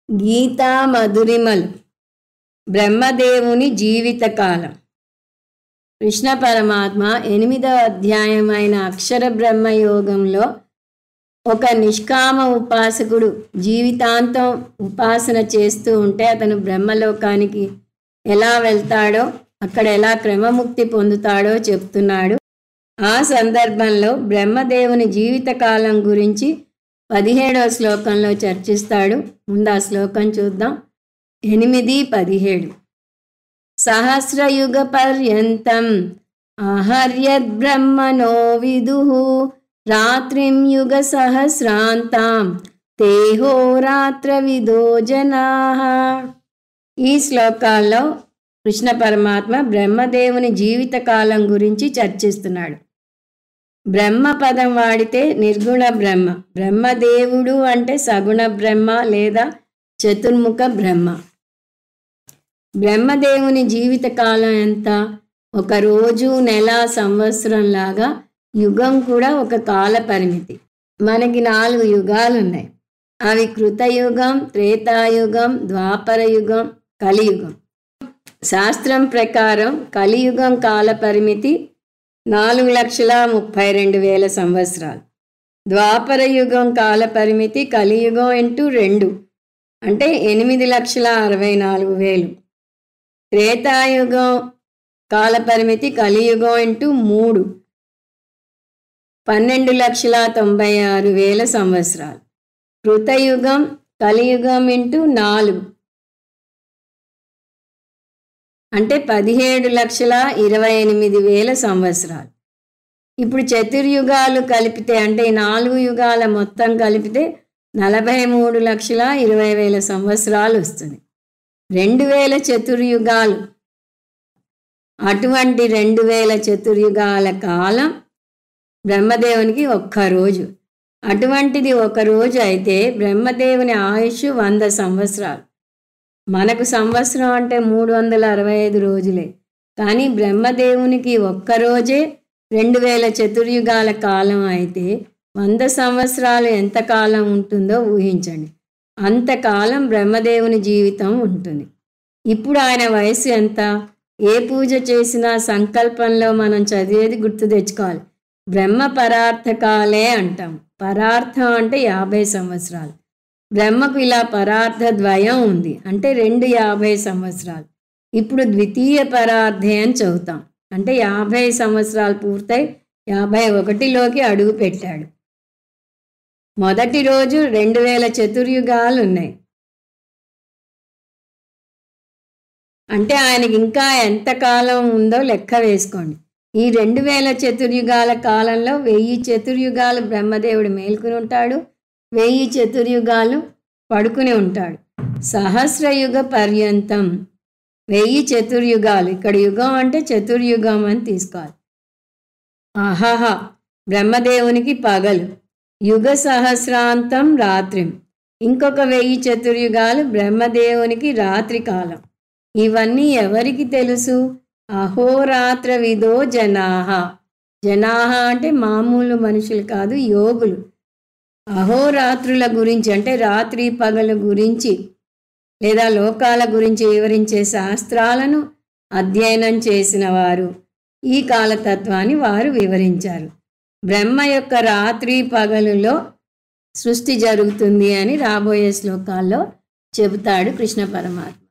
గీతా మధురిమలు బ్రహ్మదేవుని జీవితకాలం. కృష్ణ పరమాత్మ 8వ అధ్యాయమైన అక్షర బ్రహ్మయోగంలో ఒక నిష్కామ ఉపాసకుడు జీవితాంతం ఉపాసన చేస్తూ ఉంటే అతను బ్రహ్మలోకానికి ఎలా వెళ్తాడో, అక్కడ ఎలా క్రమముక్తి పొందుతాడో చెప్తున్నాడు. ఆ సందర్భంలో బ్రహ్మదేవుని జీవితకాలం గురించి 17వ శ్లోకంలో చర్చిస్తాడు. ముందు ఆ శ్లోకం చూద్దాం. 8:17 సహస్రయుగ పర్యంతం ఆహర్యద్బ్రహ్మణో విదుః రాత్రిం యుగ సహస్రాంతాం తేహోరాత్రవిదో జనాః. ఈ శ్లోకాల్లో కృష్ణ పరమాత్మ బ్రహ్మదేవుని జీవితకాలం గురించి చర్చిస్తున్నాడు. బ్రహ్మ పదం వాడితే నిర్గుణ బ్రహ్మ, బ్రహ్మదేవుడు అంటే సగుణ బ్రహ్మ లేదా చతుర్ముఖ బ్రహ్మ. బ్రహ్మదేవుని జీవితకాలం ఎంత? ఒక రోజు, నెల, సంవత్సరం లాగా యుగం కూడా ఒక కాల పరిమితి. మనకి 4 యుగాలు ఉన్నాయి. అవి కృతయుగం, త్రేతాయుగం, ద్వాపర యుగం, కలియుగం. శాస్త్రం ప్రకారం కలియుగం కాల పరిమితి 4,32,000 సంవత్సరాలు. ద్వాపర యుగం కాల పరిమితి కలియుగం ఇంటూ 2 అంటే 8,64,000. త్రేతాయుగం కాల పరిమితి కలియుగం ఇంటూ 3 12,96,000 సంవత్సరాలు. కృతయుగం కలియుగం ఇంటూ 4 అంటే 17,28,000 సంవత్సరాలు. ఇప్పుడు చతుర్యుగాలు కలిపితే అంటే 4 యుగాల మొత్తం కలిపితే 43,20,000 సంవత్సరాలు వస్తుంది. 2,000 చతుర్యుగాలు. అటువంటి 2,000 చతుర్యుగాల కాలం బ్రహ్మదేవునికి ఒక్కరోజు. అటువంటిది ఒక రోజు అయితే బ్రహ్మదేవుని ఆయుష్ 100 సంవత్సరాలు. మనకు సంవత్సరం అంటే 365 రోజులే. కానీ బ్రహ్మదేవునికి ఒక్కరోజే 2,000 చతుర్యుగాల కాలం అయితే 100 సంవత్సరాలు ఎంతకాలం ఉంటుందో ఊహించండి. అంతకాలం బ్రహ్మదేవుని జీవితం ఉంటుంది. ఇప్పుడు ఆయన వయసు ఎంత? ఏ పూజ చేసినా సంకల్పంలో మనం చదివేది గుర్తు తెచ్చుకోవాలి. బ్రహ్మ పరార్థకాలే అంటాం. పరార్థం అంటే 50 సంవత్సరాలు. బ్రహ్మకు ఇలా పరార్థ ద్వయం ఉంది అంటే 2 50 సంవత్సరాలు. ఇప్పుడు ద్వితీయ పరార్థే అని చదువుతాం. అంటే 50 సంవత్సరాలు పూర్తయి 51లోకి అడుగు పెట్టాడు. మొదటి రోజు 2,000 చతుర్యుగాలు ఉన్నాయి. అంటే ఆయనకి ఇంకా ఎంతకాలం ఉందో లెక్క వేసుకోండి. ఈ 2,000 చతుర్యుగాల కాలంలో 1000 చతుర్యుగాలు బ్రహ్మదేవుడు మేల్కొని ఉంటాడు, 1000 చతుర్యుగాలు పడుకుని ఉంటాడు. సహస్రయుగ పర్యంతం 1000 చతుర్యుగాలు. ఇక్కడ యుగం అంటే చతుర్యుగం అని తీసుకోవాలి. ఆహాహ బ్రహ్మదేవునికి పగలు, యుగ సహస్రాంతం రాత్రిం. ఇంకొక 1000 చతుర్యుగాలు బ్రహ్మదేవునికి రాత్రి కాలం. ఇవన్నీ ఎవరికి తెలుసు? అహోరాత్ర విదో జనాహ. జనాహ అంటే మామూలు మనుషులు కాదు, యోగులు. అహోరాత్రుల గురించి అంటే రాత్రి పగల గురించి లేదా లోకాల గురించి వివరించే శాస్త్రాలను అధ్యయనం చేసిన వారు ఈ కాలతత్వాన్ని వారు వివరించారు. బ్రహ్మ యొక్క రాత్రి పగలులో సృష్టి జరుగుతుంది అని రాబోయే శ్లోకాల్లో చెబుతాడు కృష్ణ పరమాత్మ.